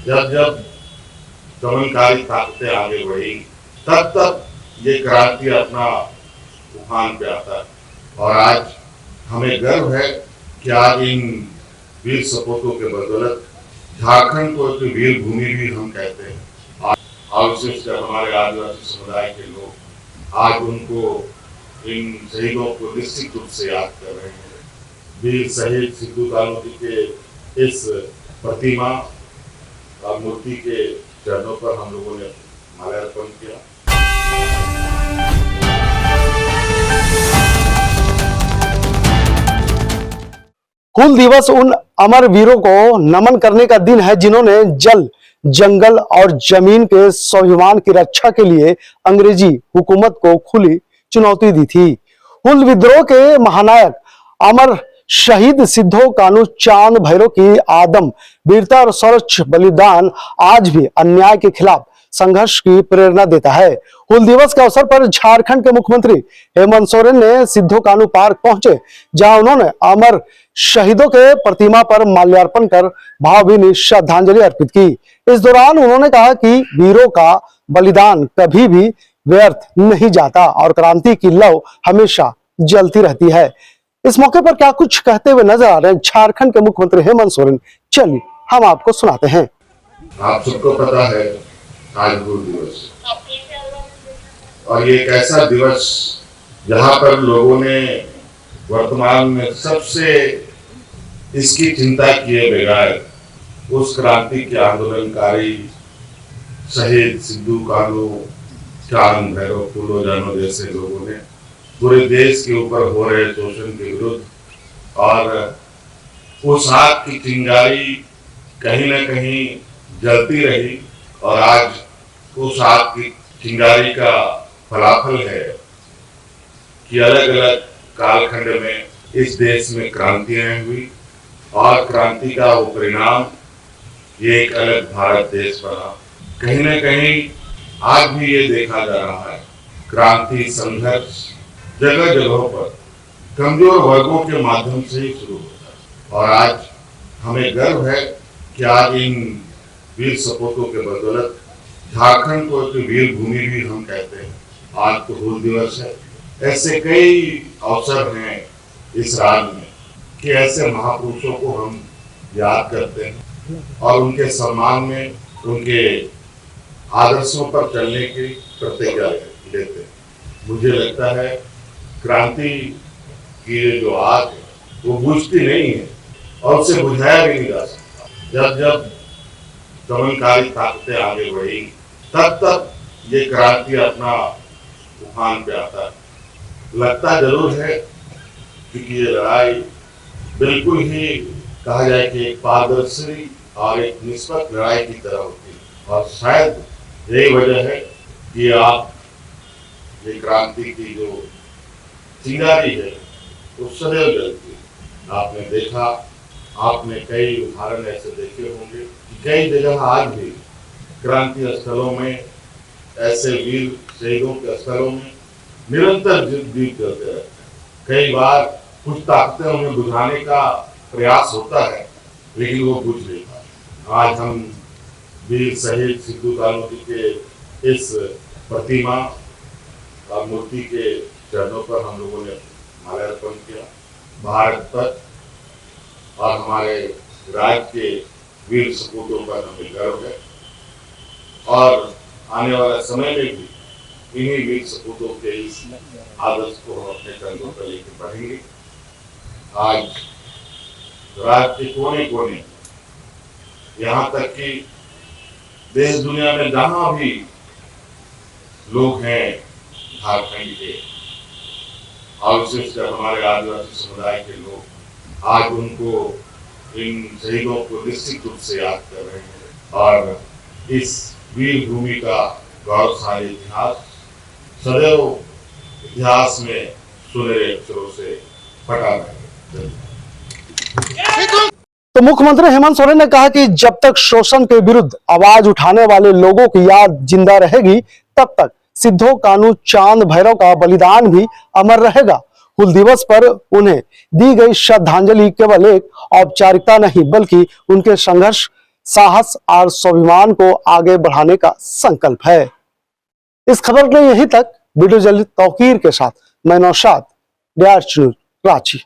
जब जब दमनकारी ताकतें आगे बढ़ी, तब तब ये क्रांति अपना उफान पे आता है। और आज हमें गर्व है कि आज इन वीर सपूतों के बदौलत झारखंड को एक वीर भूमि भी हम कहते हैं। और विशेष कर हमारे आदिवासी समुदाय के लोग आज उनको, इन शहीदों को निश्चित रूप से याद कर रहे हैं। वीर शहीद सिद्धू कान्हू जी के इस प्रतिमा और मूर्ति के चरणों पर हम लोगों ने माल्यार्पण किया। हूल दिवस उन अमर वीरों को नमन करने का दिन है जिन्होंने जल, जंगल और जमीन के स्वाभिमान की रक्षा के लिए अंग्रेजी हुकूमत को खुली चुनौती दी थी। हूल विद्रोह के महानायक अमर शहीद सिद्धो कान्हू चांद भैरव की आदम वीरता और सर्वोच्च बलिदान आज भी अन्याय के खिलाफ संघर्ष की प्रेरणा देता है। हूल दिवस के अवसर पर झारखंड के मुख्यमंत्री हेमंत सोरेन ने सिद्धो कान्हू पार्क पहुंचे, जहां उन्होंने अमर शहीदों के प्रतिमा पर माल्यार्पण कर भावभीनी श्रद्धांजलि अर्पित की। इस दौरान उन्होंने कहा कि वीरों का बलिदान कभी भी व्यर्थ नहीं जाता और क्रांति की लौ हमेशा जलती रहती है। इस मौके पर क्या कुछ कहते हुए नजर आ रहे हैं झारखंड के मुख्यमंत्री हेमंत सोरेन, चलिए हम आपको सुनाते हैं। आप सबको पता है आज हूल दिवस, और ये एक ऐसा दिवस जहां पर लोगों ने वर्तमान में सबसे इसकी चिंता किए बगैर उस क्रांति के आंदोलनकारी शहीद सिद्धू कान्हू, चांद भैरव, फूलो जानो जैसे लोगों ने पूरे देश के ऊपर हो रहे शोषण के विरुद्ध और उस आग की चिंगारी कहीं न कहीं जलती रही। और आज उस आग की चिंगारी का फलाफल है कि अलग अलग कालखंड में इस देश में क्रांतियां हुई और क्रांति का वो परिणाम ये एक अलग भारत देश बना। कहीं न कहीं आज भी ये देखा जा रहा है क्रांति संघर्ष जगह जगहों पर कमजोर वर्गों के माध्यम से ही शुरू होता है। और आज हमें गर्व है कि आज इन वीर सपूतों के बदौलत झारखंड को एक वीर भूमि भी हम कहते हैं। आज तो हूल दिवस है। ऐसे कई अवसर हैं इस राज्य में कि ऐसे महापुरुषों को हम याद करते हैं और उनके सम्मान में, उनके आदर्शों पर चलने की प्रतिज्ञा लेते हैं। मुझे लगता है क्रांति की जो आग है वो बुझती नहीं है और उसे बुझाया भी नहीं जा सकता। जब जब दमनकारी ताकतें आगे बढ़ी, तब तब ये क्रांति अपना उफान पे आता है। लगता जरूर है क्योंकि ये लड़ाई बिल्कुल ही कहा जाए कि एक पारदर्शी और एक निष्पक्ष लड़ाई की तरह होती है। और शायद यही वजह है कि आप ये क्रांति की जो चिंगारी है वो सदैव जलती है। आपने देखा, आपने कई उदाहरण ऐसे देखे होंगे कि कई जगह आज भी क्रांति स्थलों में, ऐसे वीर शहीदों के स्थलों में निरंतर दीप जलते रहते हैं। कई बार कुछ ताकतें उन्हें बुझाने का प्रयास होता है लेकिन वो बुझ नहीं पाते। आज हम वीर शहीद सिद्धू कान्हू जी के इस प्रतिमा और मूर्ति के चरणों पर हम लोगों ने माल्यार्पण किया। भारत पर और हमारे राज्य के वीर सपूतों पर हमें गर्व है और आने वाला समय में भी इन्हीं वीर सपूतों के इस आदर्श को हम अपने कंधों पर लेकर बढ़ेंगे। आज राज्य के कोने कोने, यहाँ तक कि देश दुनिया में जहां भी लोग हैं झारखंड के और विशेषकर हमारे आदिवासी समुदाय के लोग, आज उनको, इन शहीदों को निश्चित रूप से याद कर रहे हैं। और इस वीर भूमि का गौरवशाली इतिहास सदैव इतिहास में सुनहरे अक्षरों से फटा रहेगा। तो मुख्यमंत्री हेमंत सोरेन ने कहा कि जब तक शोषण के विरुद्ध आवाज उठाने वाले लोगों की याद जिंदा रहेगी, तब तक सिद्धो कान्हू चांद भैरव का बलिदान भी अमर रहेगा। हूल दिवस पर उन्हें दी गई श्रद्धांजलि केवल एक औपचारिकता नहीं बल्कि उनके संघर्ष साहस और स्वाभिमान को आगे बढ़ाने का संकल्प है। इस खबर में यहीं तक। वीडियो जर्नलिस्ट तौकीर के साथ मैं नौशाद, DRH न्यूज़, रांची।